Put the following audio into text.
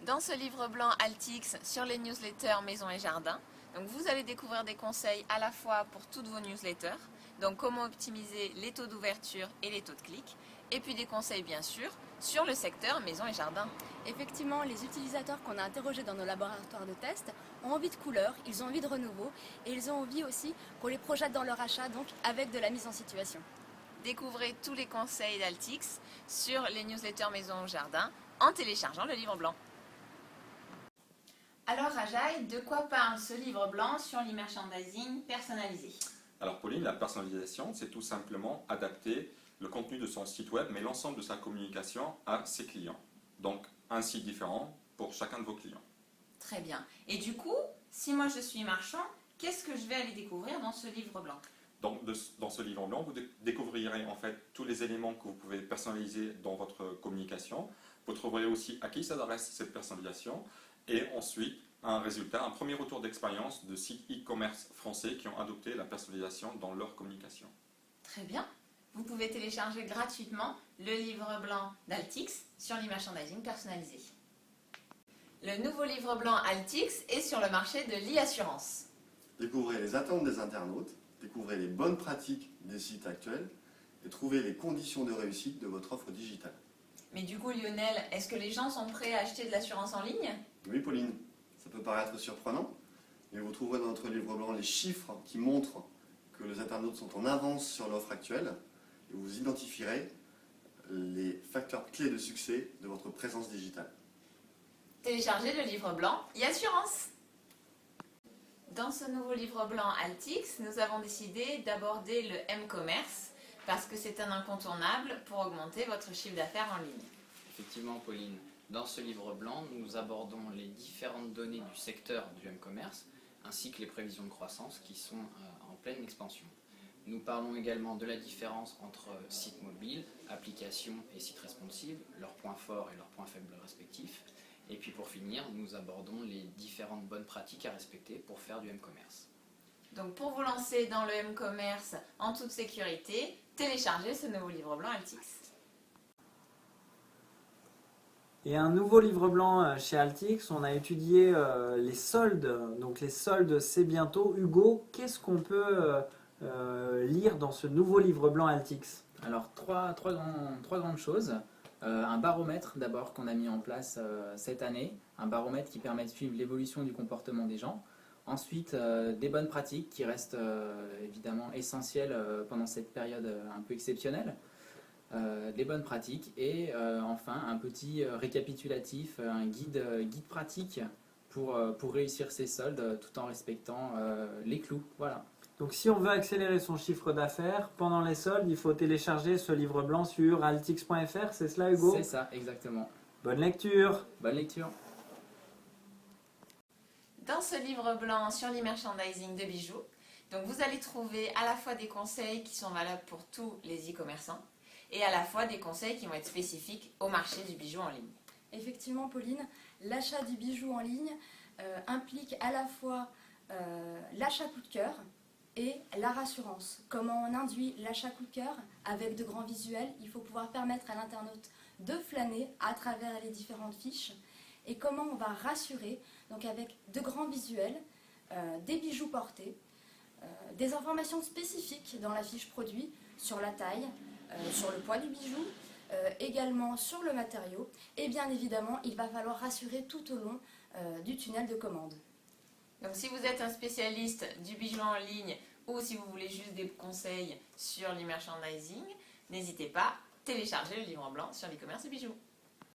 Dans ce livre blanc Altix sur les newsletters Maison et Jardin, donc vous allez découvrir des conseils à la fois pour toutes vos newsletters, donc comment optimiser les taux d'ouverture et les taux de clic, et puis des conseils bien sûr sur le secteur Maison et Jardin. Effectivement, les utilisateurs qu'on a interrogés dans nos laboratoires de test ont envie de couleurs, ils ont envie de renouveau et ils ont envie aussi qu'on les projette dans leur achat, donc avec de la mise en situation. Découvrez tous les conseils d'Altix sur les newsletters Maison et Jardin en téléchargeant le livre blanc. Alors Ajay, de quoi parle ce livre blanc sur l'e-merchandising personnalisé? Alors Pauline, la personnalisation, c'est tout simplement adapter le contenu de son site web, mais l'ensemble de sa communication à ses clients. Donc un site différent pour chacun de vos clients. Très bien. Et du coup, si moi je suis marchand, qu'est-ce que je vais aller découvrir dans ce livre blanc? Donc dans ce livre blanc, vous découvrirez en fait tous les éléments que vous pouvez personnaliser dans votre communication. Vous trouverez aussi à qui s'adresse cette personnalisation et ensuite un résultat, un premier retour d'expérience de sites e-commerce français qui ont adopté la personnalisation dans leur communication. Très bien. Vous pouvez télécharger gratuitement le livre blanc d'Altix sur l'e-merchandising personnalisé. Le nouveau livre blanc Altix est sur le marché de l'e-assurance. Découvrez les attentes des internautes, découvrez les bonnes pratiques des sites actuels et trouvez les conditions de réussite de votre offre digitale. Mais du coup Lionel, est-ce que les gens sont prêts à acheter de l'assurance en ligne? Oui Pauline, ça peut paraître surprenant, mais vous trouverez dans notre livre blanc les chiffres qui montrent que les internautes sont en avance sur l'offre actuelle et vous identifierez les facteurs clés de succès de votre présence digitale. Téléchargez le livre blanc e-assurance. Dans ce nouveau livre blanc Altix, nous avons décidé d'aborder le m-commerce parce que c'est un incontournable pour augmenter votre chiffre d'affaires en ligne. Effectivement, Pauline, dans ce livre blanc, nous abordons les différentes données du secteur du m-commerce ainsi que les prévisions de croissance qui sont en pleine expansion. Nous parlons également de la différence entre sites mobiles, applications et sites responsives, leurs points forts et leurs points faibles respectifs. Et puis pour finir, nous abordons les différentes bonnes pratiques à respecter pour faire du m-commerce. Donc pour vous lancer dans le m-commerce en toute sécurité, téléchargez ce nouveau livre blanc Altix. Et un nouveau livre blanc chez Altix, on a étudié les soldes. Donc les soldes, c'est bientôt. Hugo, qu'est-ce qu'on peut lire dans ce nouveau livre blanc Altix? Alors trois grandes choses. Un baromètre d'abord qu'on a mis en place cette année, un baromètre qui permet de suivre l'évolution du comportement des gens. Ensuite, des bonnes pratiques qui restent évidemment essentielles pendant cette période un peu exceptionnelle. Des bonnes pratiques et enfin un petit récapitulatif, un guide pratique pour réussir ses soldes tout en respectant les clous. Voilà. Donc si on veut accélérer son chiffre d'affaires pendant les soldes, il faut télécharger ce livre blanc sur altix.fr, c'est cela Hugo? C'est ça, exactement. Bonne lecture! Bonne lecture! Dans ce livre blanc sur l'e-merchandising de bijoux, donc vous allez trouver à la fois des conseils qui sont valables pour tous les e-commerçants et à la fois des conseils qui vont être spécifiques au marché du bijou en ligne. Effectivement Pauline, l'achat du bijou en ligne implique à la fois l'achat coup de cœur et la rassurance. Comment on induit l'achat coup de cœur avec de grands visuels? Il faut pouvoir permettre à l'internaute de flâner à travers les différentes fiches. Et comment on va rassurer? Donc avec de grands visuels, des bijoux portés, des informations spécifiques dans la fiche produit sur la taille, sur le poids du bijou, également sur le matériau. Et bien évidemment, il va falloir rassurer tout au long du tunnel de commande. Donc si vous êtes un spécialiste du bijou en ligne ou si vous voulez juste des conseils sur l'e-merchandising, n'hésitez pas, téléchargez le livre blanc sur l'e-commerce et bijoux.